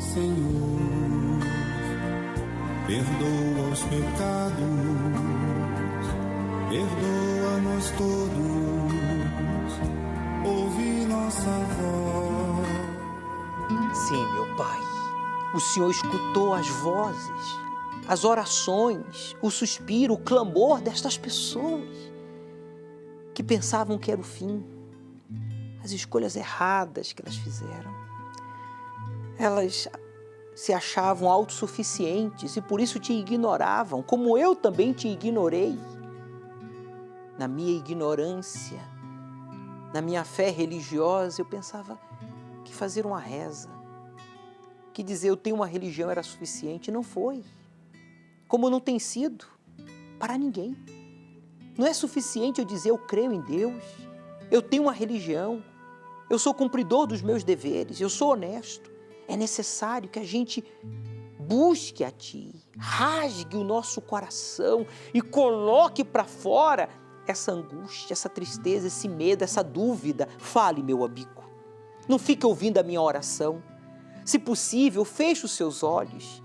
Senhor, perdoa os pecados, perdoa-nos todos, ouve nossa voz. Sim, meu Pai, o Senhor escutou as vozes, as orações, o suspiro, o clamor destas pessoas que pensavam que era o fim, as escolhas erradas que elas fizeram. Elas se achavam autossuficientes e por isso te ignoravam, como eu também te ignorei. Na minha ignorância, na minha fé religiosa, eu pensava que fazer uma reza, que dizer eu tenho uma religião era suficiente. Não foi. Como não tem sido para ninguém. Não é suficiente eu dizer eu creio em Deus, eu tenho uma religião, eu sou cumpridor dos meus deveres, eu sou honesto. É necessário que a gente busque a Ti, rasgue o nosso coração e coloque para fora essa angústia, essa tristeza, esse medo, essa dúvida. Fale, meu amigo. Não fique ouvindo a minha oração. Se possível, feche os seus olhos.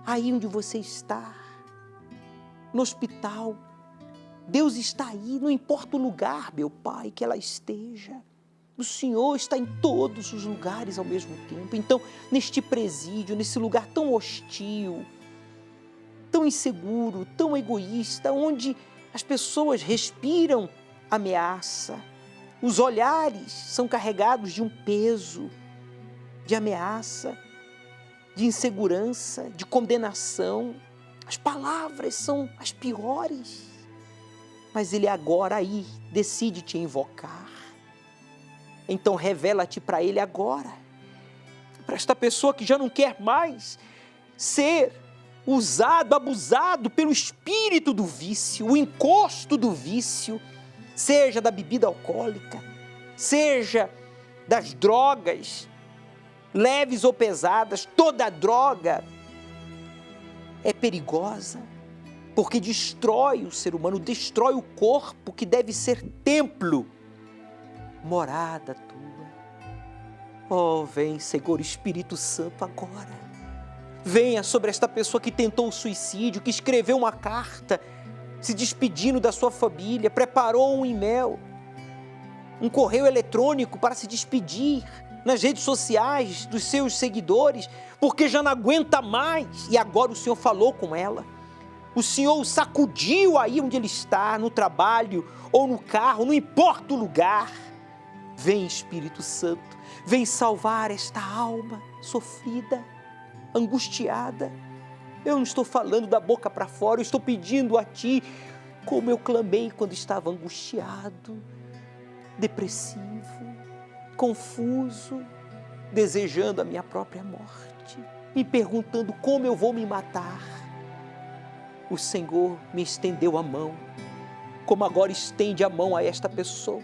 Aí onde você está, no hospital, Deus está aí, não importa o lugar, meu Pai, que ela esteja. O Senhor está em todos os lugares ao mesmo tempo. Então, neste presídio, nesse lugar tão hostil, tão inseguro, tão egoísta, onde as pessoas respiram ameaça, os olhares são carregados de um peso, de ameaça, de insegurança, de condenação. As palavras são as piores. Mas Ele agora aí decide te invocar. Então revela-te para Ele agora. Para esta pessoa que já não quer mais ser usado, abusado pelo espírito do vício, o encosto do vício, seja da bebida alcoólica, seja das drogas, leves ou pesadas. Toda droga é perigosa, porque destrói o ser humano, destrói o corpo que deve ser templo, morada tua. Oh, vem, Senhor Espírito Santo, agora. Venha sobre esta pessoa que tentou o suicídio, que escreveu uma carta se despedindo da sua família, preparou um e-mail, um correio eletrônico para se despedir nas redes sociais dos seus seguidores, porque já não aguenta mais. E agora o Senhor falou com ela. O Senhor o sacudiu aí onde ele está, no trabalho ou no carro, não importa o lugar. Vem, Espírito Santo, vem salvar esta alma sofrida, angustiada. Eu não estou falando da boca para fora, eu estou pedindo a Ti, como eu clamei quando estava angustiado, depressivo, confuso, desejando a minha própria morte, me perguntando como eu vou me matar. O Senhor me estendeu a mão, como agora estende a mão a esta pessoa.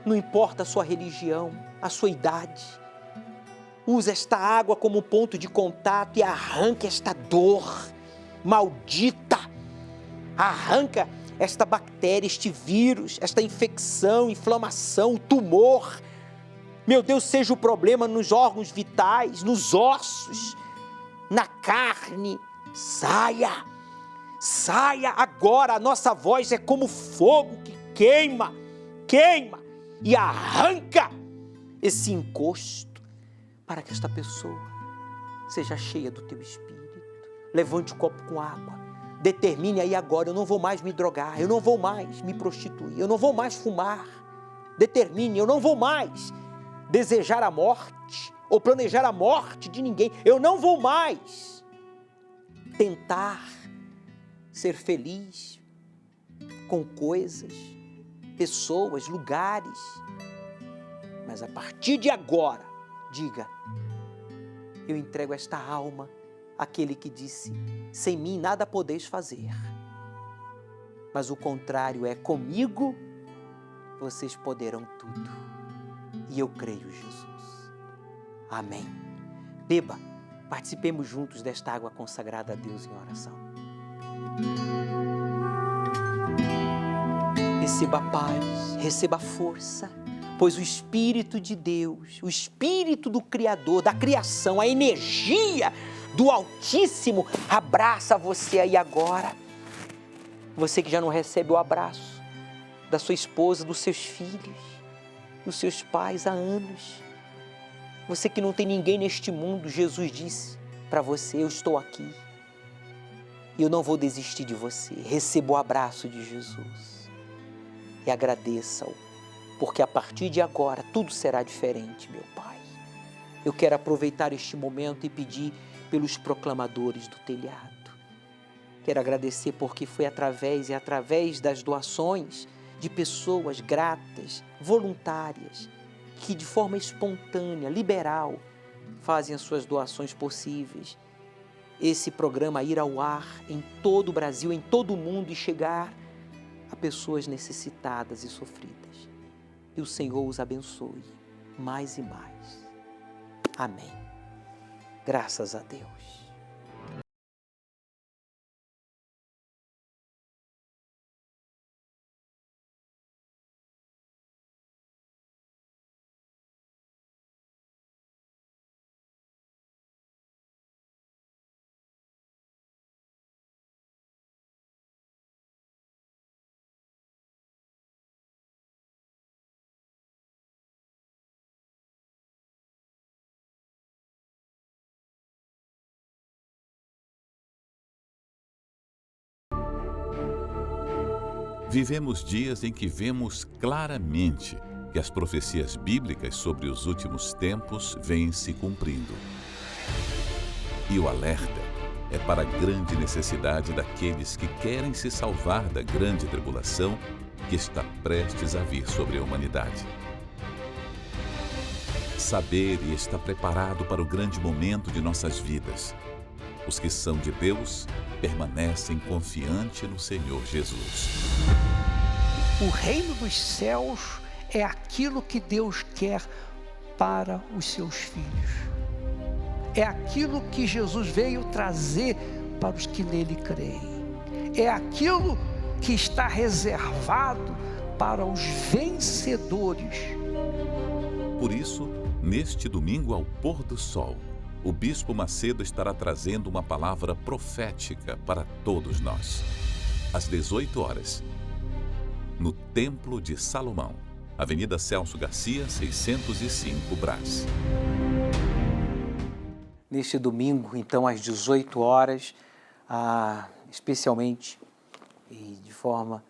Não importa a sua religião, a sua idade, usa esta água como ponto de contato e arranca esta dor maldita, arranca esta bactéria, este vírus, esta infecção, inflamação, tumor. Meu Deus, seja o problema nos órgãos vitais, nos ossos, na carne. Saia, saia agora. A nossa voz é como fogo que queima, queima e arranca esse encosto, para que esta pessoa seja cheia do Teu Espírito. Levante o copo com água, determine aí agora: eu não vou mais me drogar, eu não vou mais me prostituir, eu não vou mais fumar. Determine: eu não vou mais desejar a morte ou planejar a morte de ninguém. Eu não vou mais tentar ser feliz com coisas, pessoas, lugares. Mas a partir de agora, diga: eu entrego esta alma àquele que disse: sem mim nada podeis fazer. Mas o contrário é: comigo vocês poderão tudo. E eu creio, Jesus. Amém. Beba, participemos juntos desta água consagrada a Deus em oração. Receba a paz, receba a força, pois o Espírito de Deus, o Espírito do Criador, da criação, a energia do Altíssimo abraça você aí agora. Você que já não recebe o abraço da sua esposa, dos seus filhos, dos seus pais há anos. Você que não tem ninguém neste mundo, Jesus disse para você, eu estou aqui. E eu não vou desistir de você. Receba o abraço de Jesus e agradeça-o, porque a partir de agora tudo será diferente, meu Pai. Eu quero aproveitar este momento e pedir pelos proclamadores do telhado. Quero agradecer porque foi através das doações de pessoas gratas, voluntárias, que de forma espontânea, liberal, fazem as suas doações possíveis. Esse programa ir ao ar em todo o Brasil, em todo o mundo e chegar a pessoas necessitadas e sofridas. E o Senhor os abençoe mais e mais. Amém. Graças a Deus. Vivemos dias em que vemos claramente que as profecias bíblicas sobre os últimos tempos vêm se cumprindo. E o alerta é para a grande necessidade daqueles que querem se salvar da grande tribulação que está prestes a vir sobre a humanidade. Saber e estar preparado para o grande momento de nossas vidas. Os que são de Deus permanecem confiantes no Senhor Jesus. O reino dos céus é aquilo que Deus quer para os seus filhos. É aquilo que Jesus veio trazer para os que nele creem. É aquilo que está reservado para os vencedores. Por isso, neste domingo ao pôr do sol, o Bispo Macedo estará trazendo uma palavra profética para todos nós. Às 18 horas, no Templo de Salomão, Avenida Celso Garcia, 605, Brás. Neste domingo, então, às 18 horas, especialmente e de forma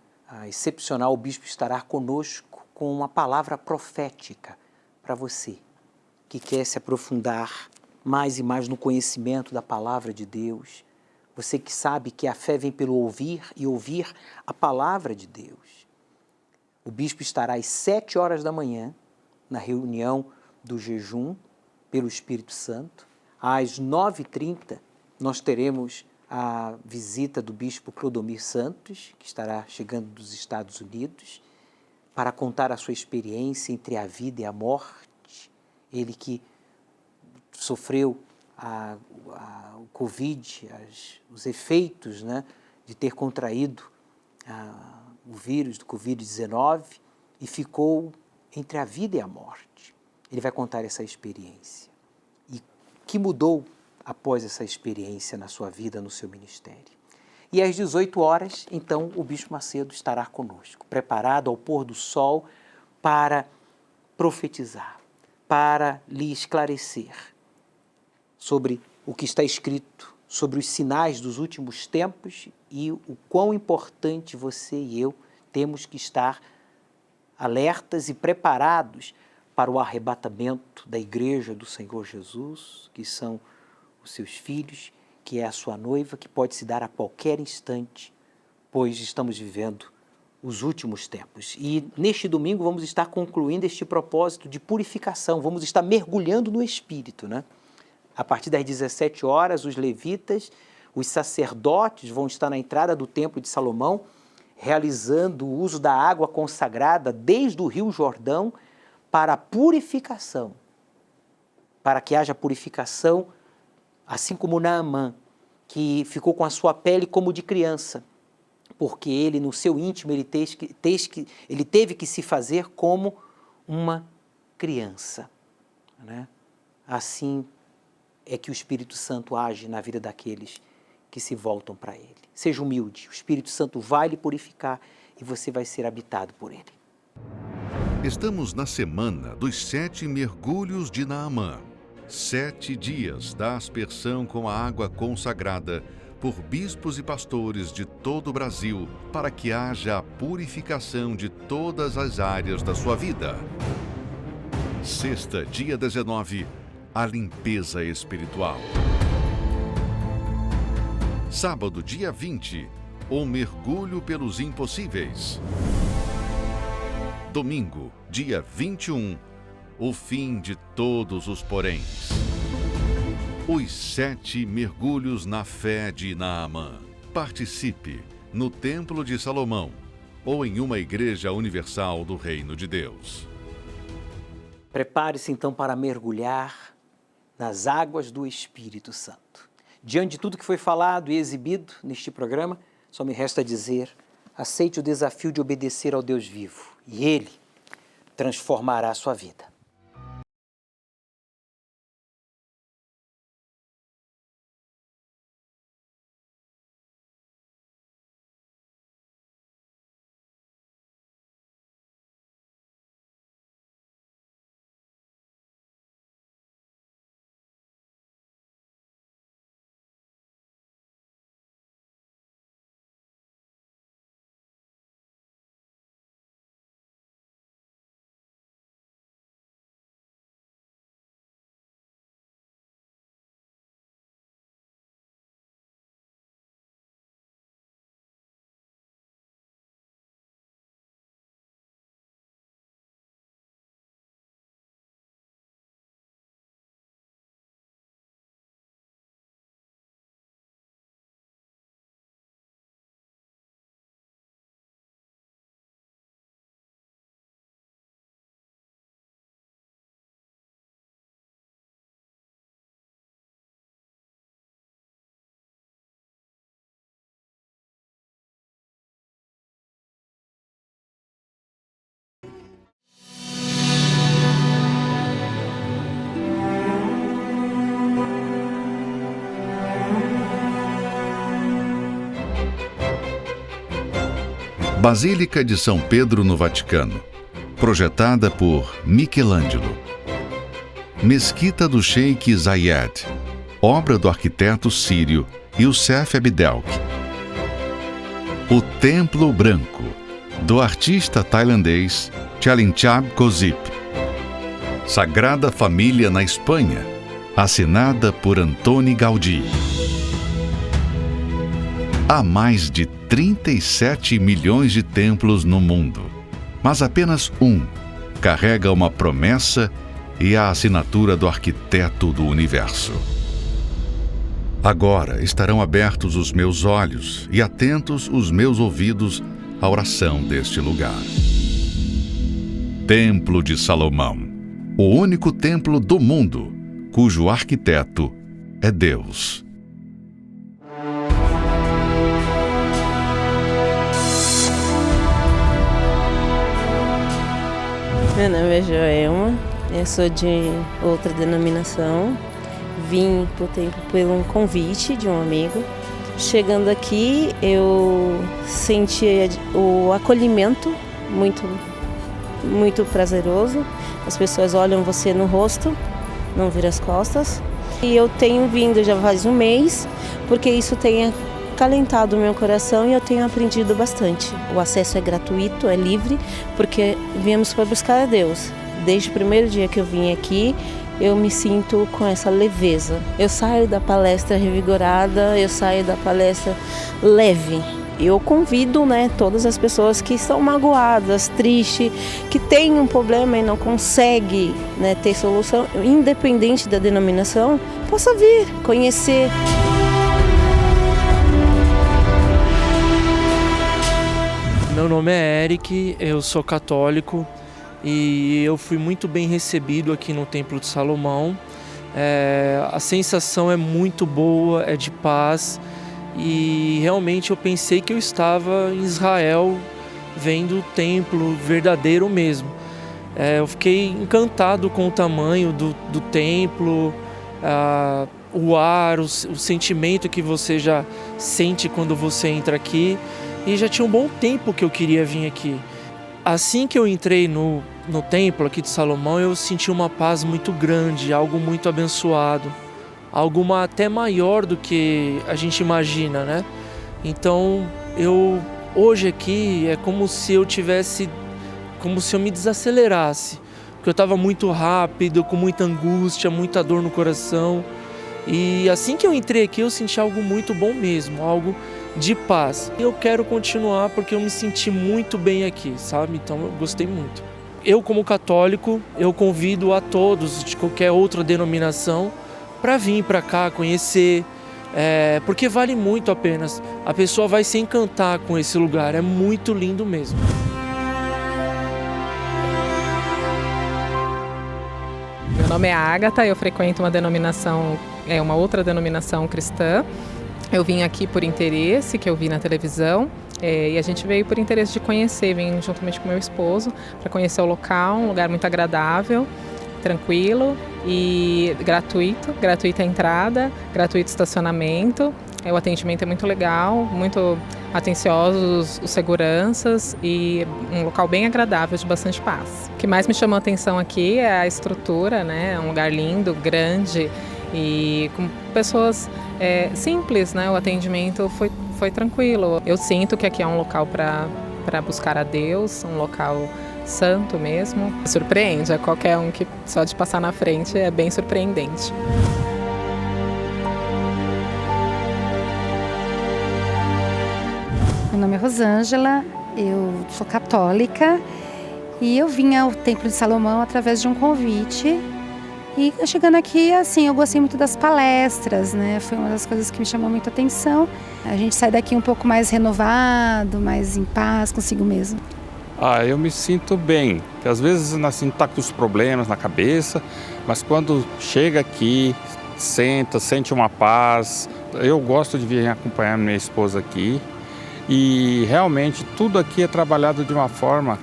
excepcional, o Bispo estará conosco com uma palavra profética para você que quer se aprofundar mais e mais no conhecimento da palavra de Deus. Você que sabe que a fé vem pelo ouvir e ouvir a palavra de Deus. O Bispo estará às 7 horas da manhã, na reunião do jejum pelo Espírito Santo. Às 9h30, nós teremos a visita do Bispo Clodomir Santos, que estará chegando dos Estados Unidos, para contar a sua experiência entre a vida e a morte. Ele que sofreu o Covid, os efeitos, né, de ter contraído o vírus do Covid-19 e ficou entre a vida e a morte. Ele vai contar essa experiência. E que mudou após essa experiência na sua vida, no seu ministério. E às 18 horas, então, o Bispo Macedo estará conosco, preparado ao pôr do sol para profetizar, para lhe esclarecer sobre o que está escrito, sobre os sinais dos últimos tempos e o quão importante você e eu temos que estar alertas e preparados para o arrebatamento da Igreja do Senhor Jesus, que são os seus filhos, que é a sua noiva, que pode se dar a qualquer instante, pois estamos vivendo os últimos tempos. E neste domingo vamos estar concluindo este propósito de purificação, vamos estar mergulhando no Espírito, né? A partir das 17 horas, os levitas, os sacerdotes vão estar na entrada do Templo de Salomão, realizando o uso da água consagrada desde o Rio Jordão para a purificação, para que haja purificação, assim como Naamã, que ficou com a sua pele como de criança, porque ele, no seu íntimo, ele teve que se fazer como uma criança, né? Assim é que o Espírito Santo age na vida daqueles que se voltam para Ele. Seja humilde, o Espírito Santo vai lhe purificar e você vai ser habitado por Ele. Estamos na semana dos 7 mergulhos de Naamã. 7 dias da aspersão com a água consagrada por bispos e pastores de todo o Brasil, para que haja a purificação de todas as áreas da sua vida. Sexta, dia 19, a limpeza espiritual. Sábado, dia 20, o mergulho pelos impossíveis. Domingo, dia 21, o fim de todos os poréns. Os 7 mergulhos na fé de Naamã. Participe no Templo de Salomão ou em uma igreja universal do Reino de Deus. Prepare-se então para mergulhar nas águas do Espírito Santo. Diante de tudo que foi falado e exibido neste programa, só me resta dizer: aceite o desafio de obedecer ao Deus vivo e Ele transformará a sua vida. Basílica de São Pedro no Vaticano, projetada por Michelangelo. Mesquita do Sheikh Zayed, obra do arquiteto sírio Youssef Abdelk. O Templo Branco, do artista tailandês Chalinchab Kozip. Sagrada Família na Espanha, assinada por Antoni Gaudí. Há mais de 37 milhões de templos no mundo, mas apenas um carrega uma promessa e a assinatura do arquiteto do universo. Agora estarão abertos os meus olhos e atentos os meus ouvidos à oração deste lugar. Templo de Salomão, o único templo do mundo cujo arquiteto é Deus. Meu nome é Joelma, eu sou de outra denominação. Vim por um convite de um amigo. Chegando aqui, eu senti o acolhimento muito prazeroso. As pessoas olham você no rosto, não viram as costas. E eu tenho vindo já faz um mês, porque isso tem acalentado o meu coração e eu tenho aprendido bastante. O acesso é gratuito, é livre, porque viemos para buscar a Deus. Desde o primeiro dia que eu vim aqui, eu me sinto com essa leveza. Eu saio da palestra revigorada, eu saio da palestra leve. Eu convido, todas as pessoas que estão magoadas, tristes, que têm um problema e não conseguem, ter solução, independente da denominação, possa vir, conhecer. Meu nome é Eric, eu sou católico e eu fui muito bem recebido aqui no Templo de Salomão. A sensação é muito boa, é de paz e realmente eu pensei que eu estava em Israel vendo o templo verdadeiro mesmo. Eu fiquei encantado com o tamanho do templo, o ar, o sentimento que você já sente quando você entra aqui. E já tinha um bom tempo que eu queria vir aqui. Assim que eu entrei no templo aqui de Salomão, eu senti uma paz muito grande, algo muito abençoado, algo até maior do que a gente imagina, né? Então, hoje aqui é como se eu me desacelerasse, porque eu estava muito rápido, com muita angústia, muita dor no coração. E assim que eu entrei aqui, eu senti algo muito bom mesmo, algo de paz. Eu quero continuar porque eu me senti muito bem aqui, sabe? Então eu gostei muito. Eu, como católico, eu convido a todos de qualquer outra denominação para vir para cá, conhecer, porque vale muito a pena. A pessoa vai se encantar com esse lugar, é muito lindo mesmo. Meu nome é Ágata, eu frequento uma outra denominação cristã. Eu vim aqui por interesse, que eu vi na televisão, e a gente veio por interesse de conhecer, vim juntamente com meu esposo para conhecer o local, um lugar muito agradável, tranquilo e gratuita a entrada, gratuito estacionamento. O atendimento é muito legal, muito atenciosos os seguranças e um local bem agradável, de bastante paz. O que mais me chamou a atenção aqui é a estrutura, né? É um lugar lindo, grande e com pessoas simples, né? O atendimento foi tranquilo. Eu sinto que aqui é um local para buscar a Deus, um local santo mesmo. Surpreende, qualquer um que só de passar na frente é bem surpreendente. Meu nome é Rosângela, eu sou católica e eu vim ao Templo de Salomão através de um convite. E chegando aqui, assim, eu gostei muito das palestras, né? Foi uma das coisas que me chamou muita atenção. A gente sai daqui um pouco mais renovado, mais em paz consigo mesmo. Eu me sinto bem, porque às vezes assim tá com os problemas na cabeça, mas quando chega aqui, sente uma paz. Eu gosto de vir acompanhar minha esposa aqui e realmente tudo aqui é trabalhado de uma forma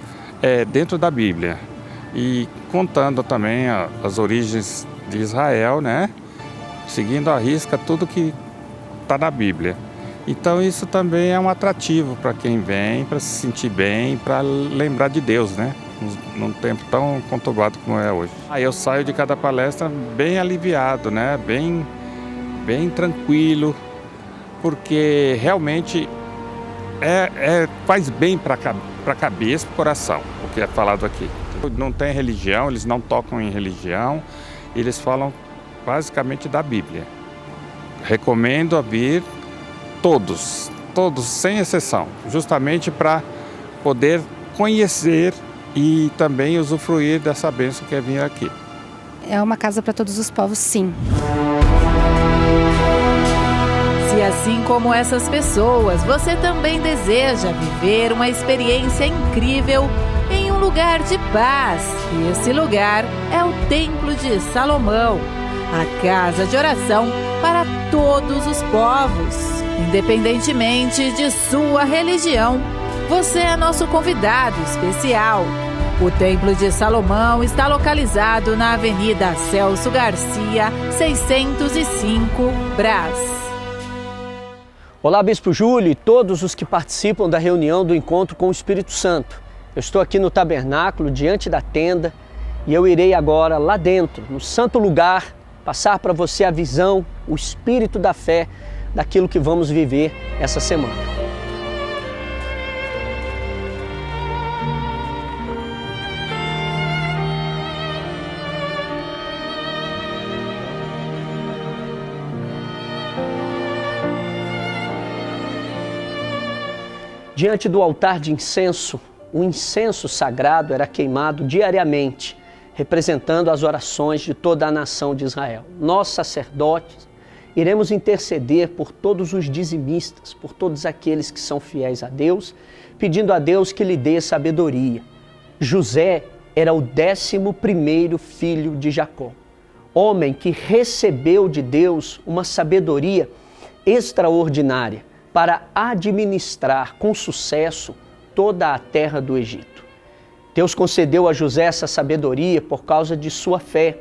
dentro da Bíblia. E contando também as origens de Israel, né? Seguindo à risca tudo que está na Bíblia. Então isso também é um atrativo para quem vem, para se sentir bem, para lembrar de Deus, né? Num tempo tão conturbado como é hoje. Eu saio de cada palestra bem aliviado, né? Bem tranquilo, porque realmente faz bem para a cabeça e para o coração, o que é falado aqui. Não tem religião, eles não tocam em religião, eles falam basicamente da Bíblia. Recomendo a vir todos, sem exceção, justamente para poder conhecer e também usufruir dessa bênção que é vir aqui. É uma casa para todos os povos, sim. Se assim como essas pessoas, você também deseja viver uma experiência incrível em um lugar de paz, esse lugar é o Templo de Salomão, a casa de oração para todos os povos. Independentemente de sua religião, você é nosso convidado especial. O Templo de Salomão está localizado na Avenida Celso Garcia, 605, Brás. Olá, Bispo Júlio e todos os que participam da reunião do Encontro com o Espírito Santo. Eu estou aqui no tabernáculo, diante da tenda, e eu irei agora lá dentro, no santo lugar, passar para você a visão, o espírito da fé, daquilo que vamos viver essa semana. Diante do altar de incenso, o incenso sagrado era queimado diariamente, representando as orações de toda a nação de Israel. Nós, sacerdotes, iremos interceder por todos os dizimistas, por todos aqueles que são fiéis a Deus, pedindo a Deus que lhe dê sabedoria. José era o 11º filho de Jacó, homem que recebeu de Deus uma sabedoria extraordinária para administrar com sucesso toda a terra do Egito. Deus concedeu a José essa sabedoria por causa de sua fé,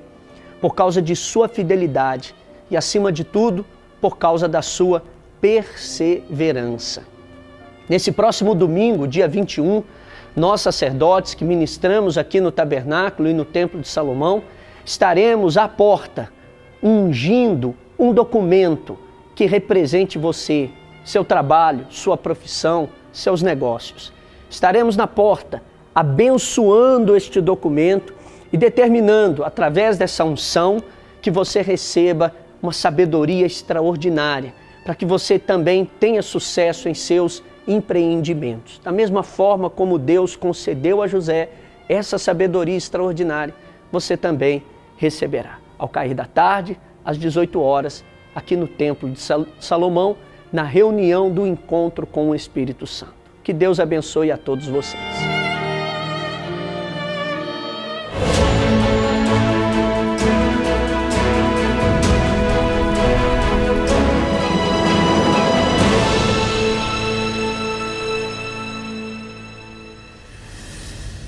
por causa de sua fidelidade e, acima de tudo, por causa da sua perseverança. Nesse próximo domingo, dia 21, nós sacerdotes que ministramos aqui no tabernáculo e no Templo de Salomão, estaremos à porta ungindo um documento que represente você, seu trabalho, sua profissão, seus negócios. Estaremos na porta abençoando este documento e determinando, através dessa unção, que você receba uma sabedoria extraordinária, para que você também tenha sucesso em seus empreendimentos. Da mesma forma como Deus concedeu a José essa sabedoria extraordinária, você também receberá. Ao cair da tarde, às 18 horas, aqui no Templo de Salomão, na reunião do encontro com o Espírito Santo. Que Deus abençoe a todos vocês.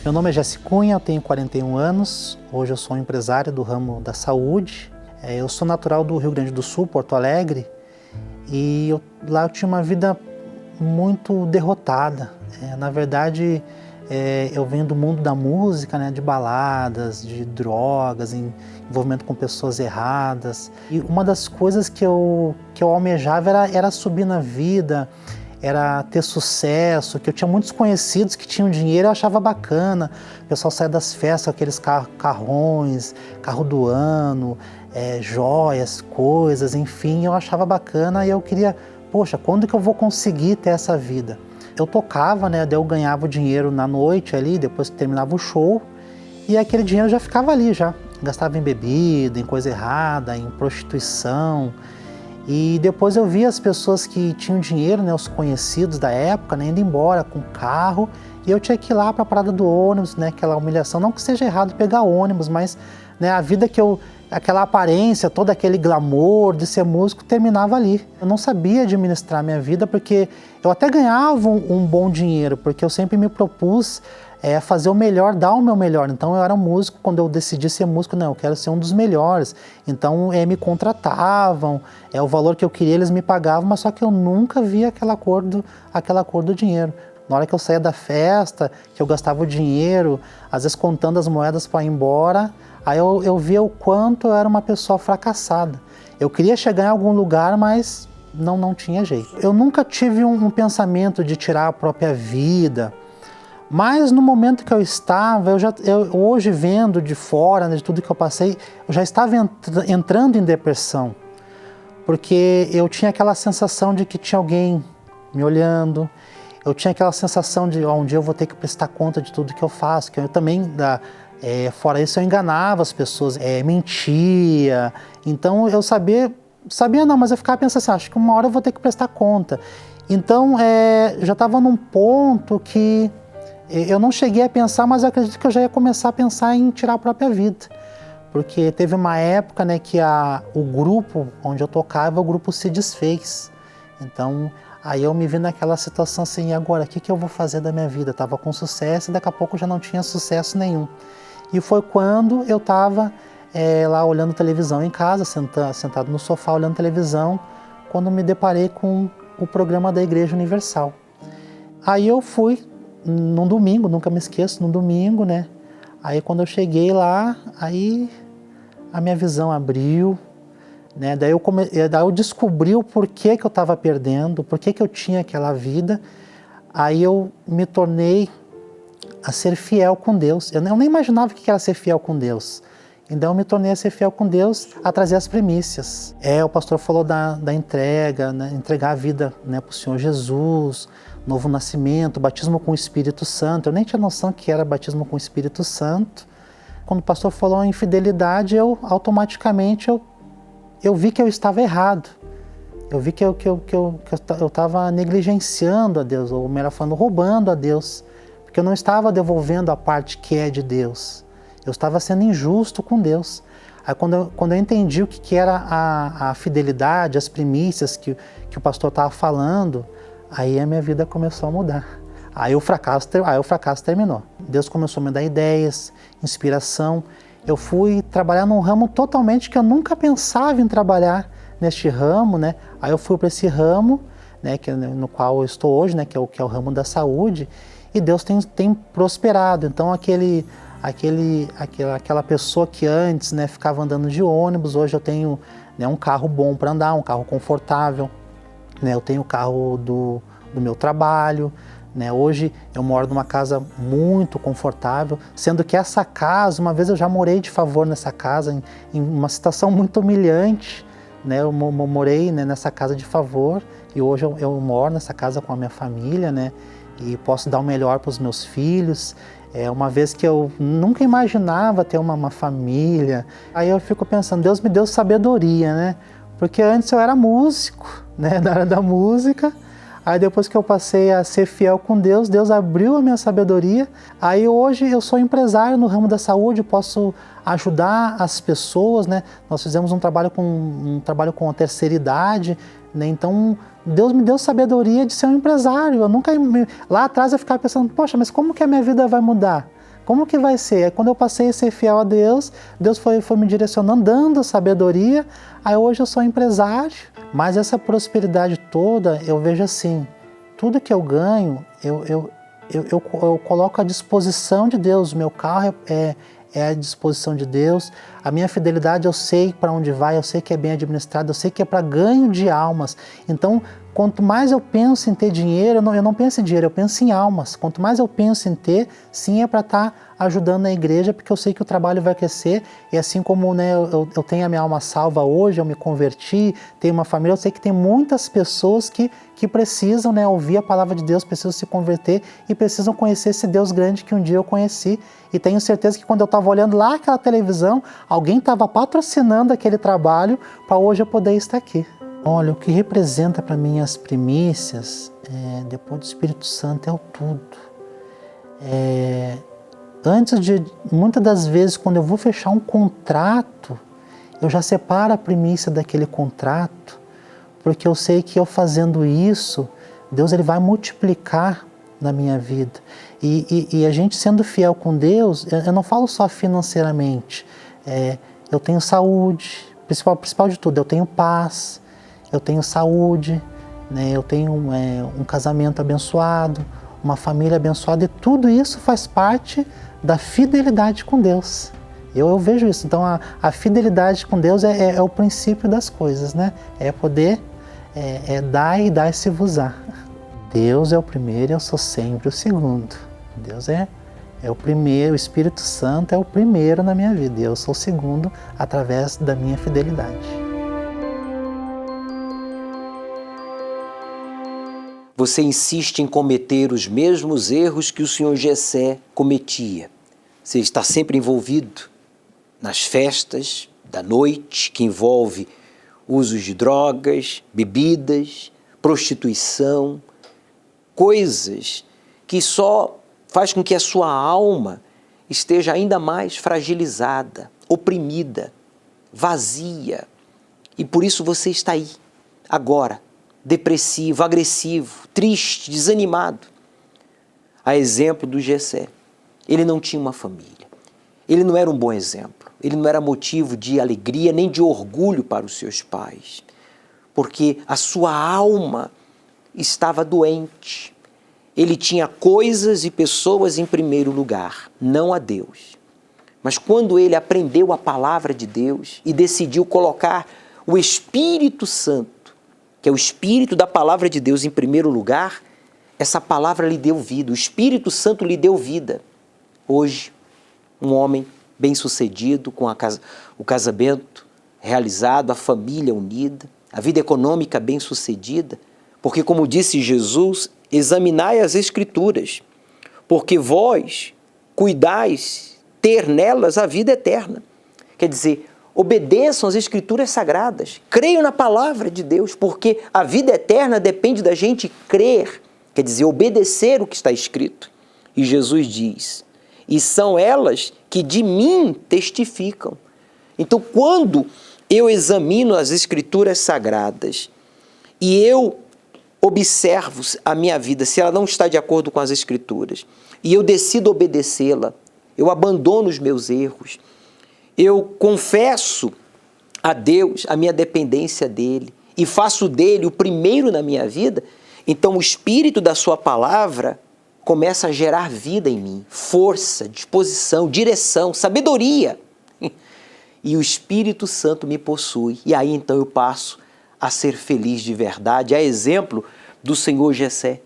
Meu nome é Jesse Cunha, eu tenho 41 anos, hoje eu sou um empresário do ramo da saúde. Eu sou natural do Rio Grande do Sul, Porto Alegre, e lá eu tinha uma vida muito derrotada. Na verdade, eu venho do mundo da música, né, de baladas, de drogas, envolvimento com pessoas erradas. E uma das coisas que eu almejava era subir na vida, era ter sucesso, que eu tinha muitos conhecidos que tinham dinheiro, eu achava bacana. O pessoal saia das festas com aqueles carrões, carro do ano, joias, coisas, enfim, eu achava bacana e eu queria, poxa, quando que eu vou conseguir ter essa vida? Eu tocava, né, daí eu ganhava o dinheiro na noite ali, depois que terminava o show, e aquele dinheiro já ficava ali, já gastava em bebida, em coisa errada, em prostituição. E depois eu via as pessoas que tinham dinheiro, né, os conhecidos da época, né, indo embora com carro, e eu tinha que ir lá para a parada do ônibus, né, aquela humilhação, não que seja errado pegar ônibus, mas, né, a vida aquela aparência, todo aquele glamour de ser músico terminava ali. Eu não sabia administrar minha vida porque eu até ganhava um bom dinheiro, porque eu sempre me propus fazer o melhor, dar o meu melhor. Então eu era músico, quando eu decidi ser músico, não, eu quero ser um dos melhores. Então me contratavam, o valor que eu queria eles me pagavam, mas só que eu nunca via aquela cor do dinheiro. Na hora que eu saía da festa, que eu gastava o dinheiro, às vezes contando as moedas para ir embora, aí eu via o quanto eu era uma pessoa fracassada. Eu queria chegar em algum lugar, mas não tinha jeito. Eu nunca tive um pensamento de tirar a própria vida, mas no momento que eu estava, hoje vendo de fora, né, de tudo que eu passei, eu já estava entrando em depressão, porque eu tinha aquela sensação de que tinha alguém me olhando, eu tinha aquela sensação de um dia eu vou ter que prestar conta de tudo que eu faço, que eu também, fora isso, eu enganava as pessoas, mentia. Então eu sabia não, mas eu ficava pensando assim, acho que uma hora eu vou ter que prestar conta. Então já estava num ponto que eu não cheguei a pensar, mas eu acredito que eu já ia começar a pensar em tirar a própria vida. Porque teve uma época, né, que o grupo onde eu tocava, o grupo se desfez. Então aí eu me vi naquela situação assim, e agora, o que eu vou fazer da minha vida? Eu estava com sucesso e daqui a pouco já não tinha sucesso nenhum. E foi quando eu estava lá olhando televisão em casa, sentado no sofá olhando televisão, quando me deparei com o programa da Igreja Universal. Aí eu fui num domingo, nunca me esqueço, num domingo, né? Aí quando eu cheguei lá, aí a minha visão abriu, né? Daí eu descobri o porquê que eu estava perdendo, o porquê que eu tinha aquela vida. Aí eu me tornei a ser fiel com Deus. Eu nem imaginava o que era ser fiel com Deus. Então eu me tornei a ser fiel com Deus, a trazer as primícias. O pastor falou da entrega, né? Entregar a vida, né, para o Senhor Jesus, novo nascimento, batismo com o Espírito Santo. Eu nem tinha noção que era batismo com o Espírito Santo. Quando o pastor falou em infidelidade, automaticamente eu vi que eu estava errado. Eu vi que eu estava negligenciando a Deus, ou melhor falando, roubando a Deus. Porque eu não estava devolvendo a parte que é de Deus. Eu estava sendo injusto com Deus. Aí quando eu entendi o que era a fidelidade, as primícias que o pastor estava falando, aí a minha vida começou a mudar. Aí o fracasso terminou. Deus começou a me dar ideias, inspiração. Eu fui trabalhar num ramo totalmente que eu nunca pensava em trabalhar neste ramo, né? Aí eu fui para esse ramo, né, no qual eu estou hoje, né, que é o ramo da saúde, e Deus tem prosperado. Então aquela pessoa que antes, né, ficava andando de ônibus, hoje eu tenho, né, um carro bom para andar, um carro confortável, né? Eu tenho o carro do meu trabalho, né? Hoje eu moro numa casa muito confortável, sendo que essa casa, uma vez eu já morei de favor nessa casa, em uma situação muito humilhante, né? Eu morei, né, nessa casa de favor, e hoje eu moro nessa casa com a minha família, né? E posso dar o melhor para os meus filhos. Uma vez que eu nunca imaginava ter uma família, aí eu fico pensando, Deus me deu sabedoria, né? Porque antes eu era músico, né, na área da música. Aí depois que eu passei a ser fiel com Deus, Deus abriu a minha sabedoria. Aí hoje eu sou empresário no ramo da saúde, posso ajudar as pessoas, né? Nós fizemos um trabalho com a terceira idade, né? Então Deus me deu sabedoria de ser um empresário. Eu nunca, lá atrás eu ficava pensando, poxa, mas como que a minha vida vai mudar? Como que vai ser? Aí quando eu passei a ser fiel a Deus, Deus foi me direcionando, dando sabedoria. Aí hoje eu sou empresário, mas essa prosperidade toda, eu vejo assim, tudo que eu ganho, eu coloco à disposição de Deus. O meu carro é à disposição de Deus. A minha fidelidade, eu sei para onde vai, eu sei que é bem administrado, eu sei que é para ganho de almas. Então, quanto mais eu penso em ter dinheiro, eu não penso em dinheiro, eu penso em almas. Quanto mais eu penso em ter, sim, é para estar ajudando a igreja, porque eu sei que o trabalho vai crescer. E assim como, né, eu tenho a minha alma salva hoje, eu me converti, tenho uma família, eu sei que tem muitas pessoas que precisam, né, ouvir a palavra de Deus, precisam se converter e precisam conhecer esse Deus grande que um dia eu conheci. E tenho certeza que quando eu estava olhando lá aquela televisão, alguém estava patrocinando aquele trabalho para hoje eu poder estar aqui. Olha, o que representa para mim as primícias, depois do Espírito Santo, é o tudo. Muitas das vezes, quando eu vou fechar um contrato, eu já separo a primícia daquele contrato, porque eu sei que eu fazendo isso, Deus ele vai multiplicar na minha vida. E a gente sendo fiel com Deus, eu não falo só financeiramente, eu tenho saúde, principal de tudo, eu tenho paz, eu tenho saúde, né? Eu tenho um casamento abençoado, uma família abençoada, e tudo isso faz parte da fidelidade com Deus. Eu vejo isso. Então a fidelidade com Deus é o princípio das coisas, né? É poder dar e dar-se-vos-á. Deus é o primeiro e eu sou sempre o segundo. Deus é o primeiro, o Espírito Santo é o primeiro na minha vida e eu sou o segundo através da minha fidelidade. Você insiste em cometer os mesmos erros que o senhor Jessé cometia. Você está sempre envolvido nas festas da noite, que envolve usos de drogas, bebidas, prostituição, coisas que só faz com que a sua alma esteja ainda mais fragilizada, oprimida, vazia. E por isso você está aí, agora, depressivo, agressivo, triste, desanimado. A exemplo do Jessé. Ele não tinha uma família. Ele não era um bom exemplo. Ele não era motivo de alegria nem de orgulho para os seus pais. Porque a sua alma estava doente. Ele tinha coisas e pessoas em primeiro lugar, não a Deus. Mas quando ele aprendeu a palavra de Deus e decidiu colocar o Espírito Santo, que é o Espírito da palavra de Deus em primeiro lugar, essa palavra lhe deu vida, o Espírito Santo lhe deu vida. Hoje, um homem bem-sucedido, com o casamento realizado, a família unida, a vida econômica bem-sucedida, porque, como disse Jesus, examinai as Escrituras, porque vós cuidais ter nelas a vida eterna. Quer dizer, obedeçam às Escrituras sagradas, creiam na palavra de Deus, porque a vida eterna depende da gente crer, quer dizer, obedecer o que está escrito. E Jesus diz, e são elas que de mim testificam. Então, quando eu examino as Escrituras sagradas e eu observo a minha vida, se ela não está de acordo com as Escrituras, e eu decido obedecê-la, eu abandono os meus erros, eu confesso a Deus a minha dependência dEle e faço dEle o primeiro na minha vida, então o Espírito da sua palavra começa a gerar vida em mim, força, disposição, direção, sabedoria. E o Espírito Santo me possui. E aí então eu passo a ser feliz de verdade. A exemplo do Senhor Jessé,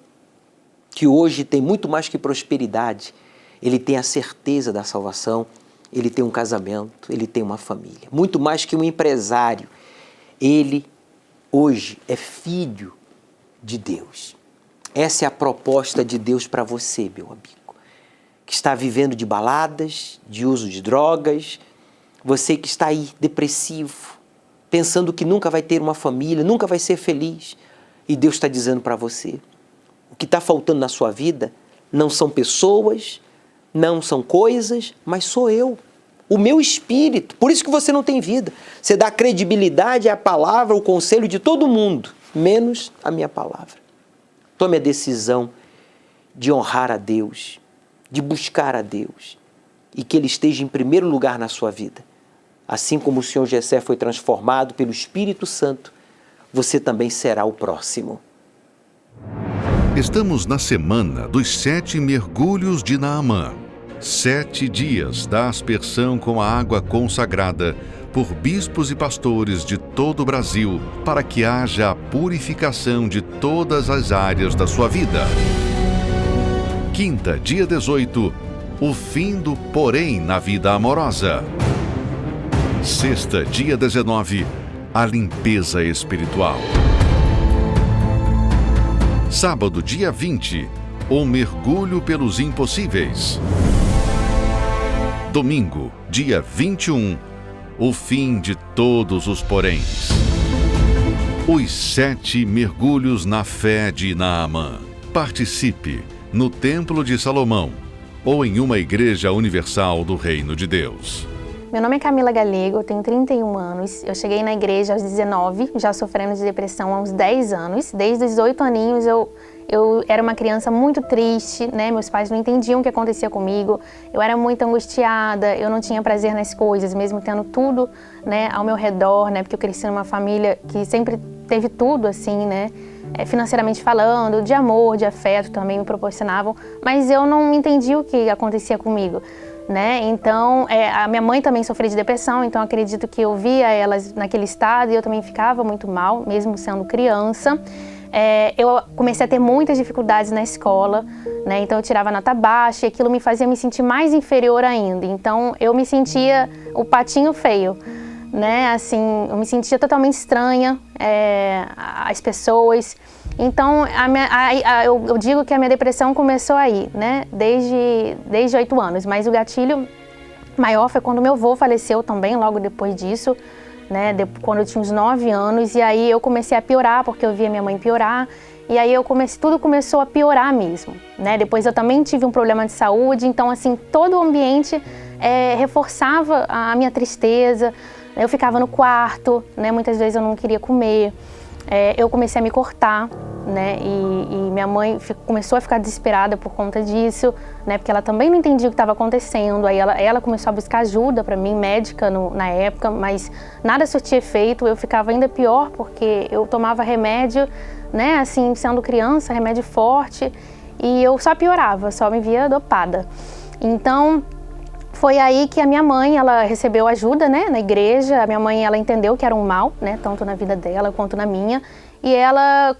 que hoje tem muito mais que prosperidade. Ele tem a certeza da salvação, ele tem um casamento, ele tem uma família. Muito mais que um empresário. Ele hoje é filho de Deus. Essa é a proposta de Deus para você, meu amigo, que está vivendo de baladas, de uso de drogas, você que está aí depressivo, pensando que nunca vai ter uma família, nunca vai ser feliz. E Deus está dizendo para você, o que está faltando na sua vida não são pessoas, não são coisas, mas sou eu, o meu Espírito. Por isso que você não tem vida. Você dá credibilidade à palavra, ao conselho de todo mundo, menos a minha palavra. Tome a decisão de honrar a Deus, de buscar a Deus e que Ele esteja em primeiro lugar na sua vida. Assim como o Senhor Jessé foi transformado pelo Espírito Santo, você também será o próximo. Estamos na semana dos 7 mergulhos de Naamã. 7 dias da aspersão com a água consagrada por bispos e pastores de todo o Brasil, para que haja a purificação de todas as áreas da sua vida. Quinta, dia 18, o fim do porém na vida amorosa. Sexta, dia 19, a limpeza espiritual. Sábado, dia 20, o mergulho pelos impossíveis. Domingo, dia 21, o fim de todos os poréns. Os 7 mergulhos na fé de Naamã. Participe no Templo de Salomão ou em uma igreja universal do Reino de Deus. Meu nome é Camila Galego, eu tenho 31 anos. Eu cheguei na igreja aos 19, já sofrendo de depressão há uns 10 anos. Desde os 8 aninhos eu era uma criança muito triste, né? Meus pais não entendiam o que acontecia comigo. Eu era muito angustiada, eu não tinha prazer nas coisas, mesmo tendo tudo, né, ao meu redor, né? Porque eu cresci numa família que sempre teve tudo, assim, né? Financeiramente falando, de amor, de afeto também me proporcionavam. Mas eu não entendia o que acontecia comigo, né? Então, a minha mãe também sofria de depressão, então acredito que eu via elas naquele estado e eu também ficava muito mal, mesmo sendo criança. Eu comecei a ter muitas dificuldades na escola, né? Então eu tirava nota baixa e aquilo me fazia me sentir mais inferior ainda. Então eu me sentia o patinho feio, né? Assim, eu me sentia totalmente estranha às pessoas. Então eu digo que a minha depressão começou aí, né? Desde 8 anos, mas o gatilho maior foi quando meu avô faleceu também, logo depois disso, né, quando eu tinha uns 9 anos, e aí eu comecei a piorar, porque eu via minha mãe piorar, e aí tudo começou a piorar mesmo, né? Depois eu também tive um problema de saúde, então assim, todo o ambiente reforçava a minha tristeza, eu ficava no quarto, né? Muitas vezes eu não queria comer, eu comecei a me cortar, né? E minha mãe começou a ficar desesperada por conta disso, né? Porque ela também não entendia o que estava acontecendo. Aí ela começou a buscar ajuda para mim, médica na época, mas nada surtia efeito. Eu ficava ainda pior porque eu tomava remédio, né? Assim, sendo criança, remédio forte, e eu só piorava, só me via dopada. Então foi aí que a minha mãe, ela recebeu ajuda, né, na igreja. A minha mãe, ela entendeu que era um mal, né, tanto na vida dela quanto na minha. E ela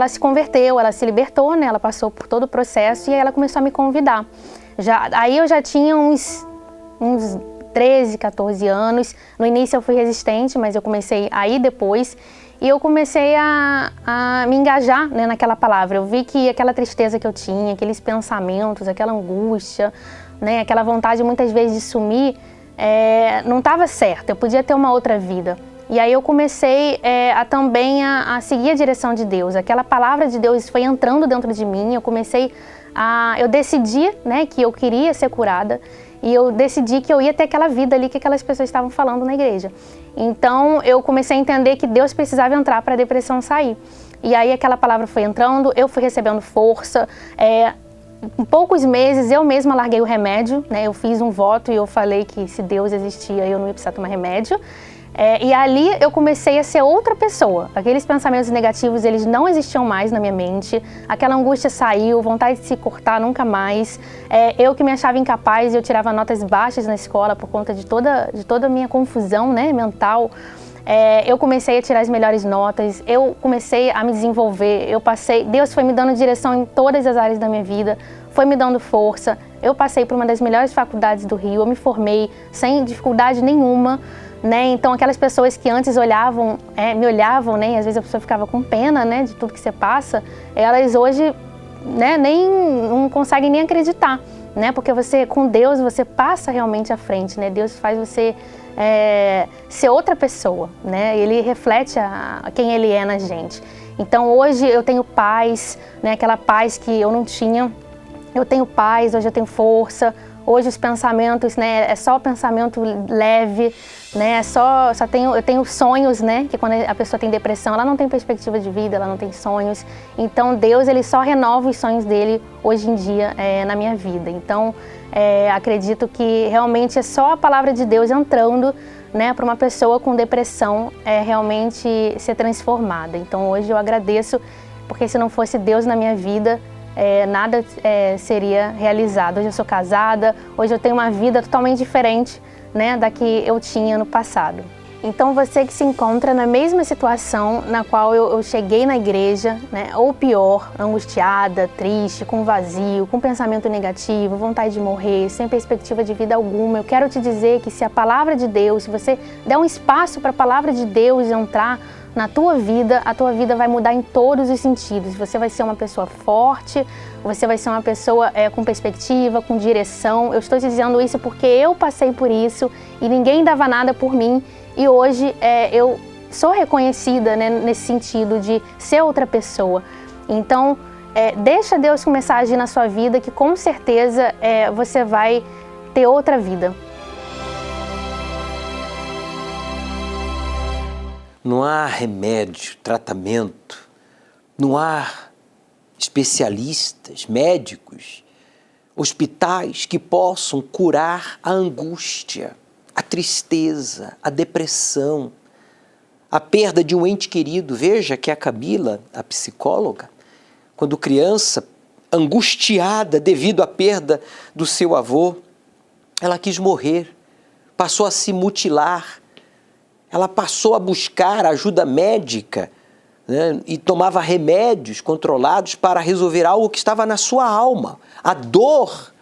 se converteu, ela se libertou, né, ela passou por todo o processo e aí ela começou a me convidar. Aí eu já tinha uns 13, 14 anos. No início eu fui resistente, mas eu comecei a ir depois. E eu comecei a me engajar, né, naquela palavra. Eu vi que aquela tristeza que eu tinha, aqueles pensamentos, aquela angústia, né, aquela vontade muitas vezes de sumir, não estava certo, eu podia ter uma outra vida. E aí eu comecei também a seguir a direção de Deus. Aquela palavra de Deus foi entrando dentro de mim, eu decidi, né, que eu queria ser curada, e eu decidi que eu ia ter aquela vida ali que aquelas pessoas estavam falando na igreja. Então eu comecei a entender que Deus precisava entrar para a depressão sair. E aí aquela palavra foi entrando, eu fui recebendo força. Em poucos meses eu mesma larguei o remédio, né? Eu fiz um voto e eu falei que se Deus existia eu não ia precisar tomar remédio. E ali eu comecei a ser outra pessoa. Aqueles pensamentos negativos, eles não existiam mais na minha mente. Aquela angústia saiu, vontade de se cortar nunca mais. Eu que me achava incapaz, eu tirava notas baixas na escola por conta de toda a minha confusão, né, mental. Eu comecei a tirar as melhores notas, eu comecei a me desenvolver, Deus foi me dando direção em todas as áreas da minha vida, foi me dando força. Eu passei por uma das melhores faculdades do Rio, eu me formei sem dificuldade nenhuma, né? Então aquelas pessoas que antes me olhavam, né? E às vezes a pessoa ficava com pena, né, de tudo que você passa, elas hoje, né, não conseguem nem acreditar, né? Porque com Deus você passa realmente à frente, né? Deus faz você ser outra pessoa, né? Ele reflete quem Ele é na gente. Então hoje eu tenho paz, né? Aquela paz que eu não tinha. Eu tenho paz, hoje eu tenho força. Hoje os pensamentos, né? É só pensamento leve, né? Eu tenho sonhos, né? Que quando a pessoa tem depressão, ela não tem perspectiva de vida, ela não tem sonhos. Então Deus, Ele só renova os sonhos dele hoje em dia na minha vida. Então acredito que realmente é só a palavra de Deus entrando, né, para uma pessoa com depressão realmente ser transformada. Então hoje eu agradeço, porque se não fosse Deus na minha vida, nada seria realizado. Hoje eu sou casada, hoje eu tenho uma vida totalmente diferente, né, da que eu tinha no passado. Então você que se encontra na mesma situação na qual eu cheguei na igreja, né, ou pior, angustiada, triste, com vazio, com pensamento negativo, vontade de morrer, sem perspectiva de vida alguma, eu quero te dizer que se a palavra de Deus, se você der um espaço para a palavra de Deus entrar na tua vida, a tua vida vai mudar em todos os sentidos. Você vai ser uma pessoa forte, você vai ser uma pessoa com perspectiva, com direção. Eu estou te dizendo isso porque eu passei por isso e ninguém dava nada por mim. E hoje eu sou reconhecida, né, nesse sentido de ser outra pessoa. Então, deixa Deus começar a agir na sua vida, que com certeza você vai ter outra vida. Não há remédio, tratamento, não há especialistas, médicos, hospitais que possam curar a angústia, a tristeza, a depressão, a perda de um ente querido. Veja que a Camila, a psicóloga, quando criança, angustiada devido à perda do seu avô, ela quis morrer, passou a se mutilar. Ela passou a buscar ajuda médica, né, e tomava remédios controlados para resolver algo que estava na sua alma. A dor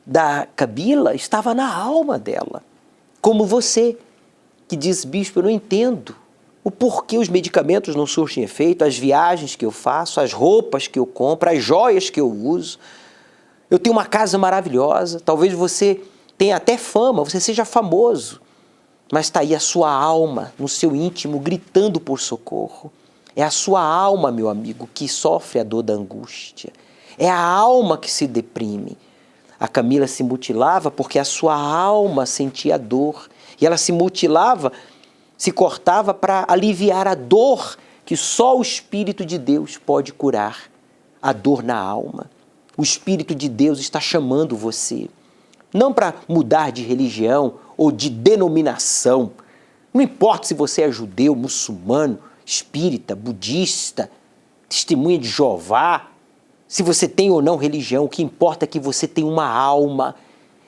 da Camila estava na alma dela. Como você, que diz, bispo, eu não entendo o porquê os medicamentos não surtem efeito, as viagens que eu faço, as roupas que eu compro, as joias que eu uso. Eu tenho uma casa maravilhosa, talvez você tenha até fama, você seja famoso. Mas está aí a sua alma, no seu íntimo, gritando por socorro. É a sua alma, meu amigo, que sofre a dor da angústia. É a alma que se deprime. A Camila se mutilava porque a sua alma sentia dor. E ela se mutilava, se cortava para aliviar a dor que só o Espírito de Deus pode curar. A dor na alma. O Espírito de Deus está chamando você. Não para mudar de religião ou de denominação. Não importa se você é judeu, muçulmano, espírita, budista, testemunha de Jeová, se você tem ou não religião, o que importa é que você tem uma alma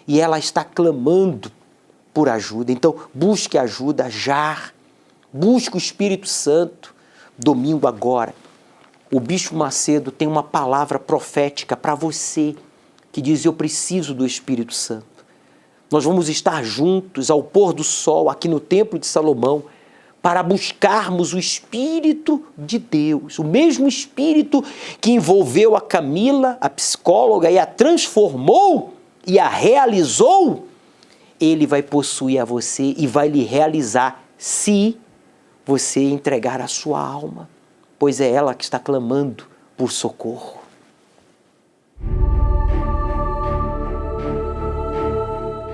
e ela está clamando por ajuda. Então, busque ajuda já. Busque o Espírito Santo. Domingo agora, o Bispo Macedo tem uma palavra profética para você que diz: eu preciso do Espírito Santo. Nós vamos estar juntos ao pôr do sol aqui no Templo de Salomão para buscarmos o Espírito de Deus, o mesmo Espírito que envolveu a Camila, a psicóloga, e a transformou e a realizou. Ele vai possuir a você e vai lhe realizar se você entregar a sua alma, pois é ela que está clamando por socorro.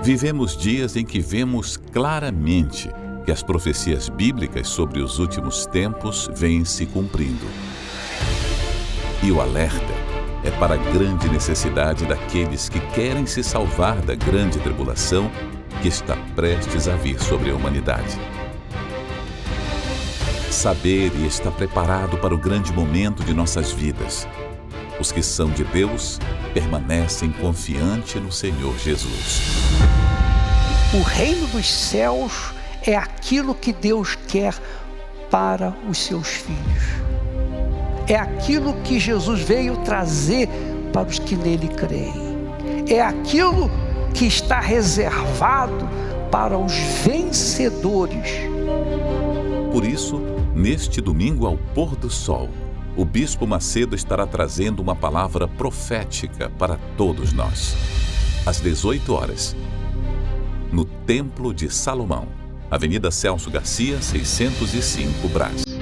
Vivemos dias em que vemos claramente que as profecias bíblicas sobre os últimos tempos vêm se cumprindo. E o alerta é para a grande necessidade daqueles que querem se salvar da grande tribulação que está prestes a vir sobre a humanidade. Saber e estar preparado para o grande momento de nossas vidas. Os que são de Deus permanecem confiantes no Senhor Jesus. O reino dos céus é aquilo que Deus quer para os seus filhos. É aquilo que Jesus veio trazer para os que nele creem. É aquilo que está reservado para os vencedores. Por isso, neste domingo ao pôr do sol, o Bispo Macedo estará trazendo uma palavra profética para todos nós. Às 18 horas, no Templo de Salomão, Avenida Celso Garcia, 605, Brás.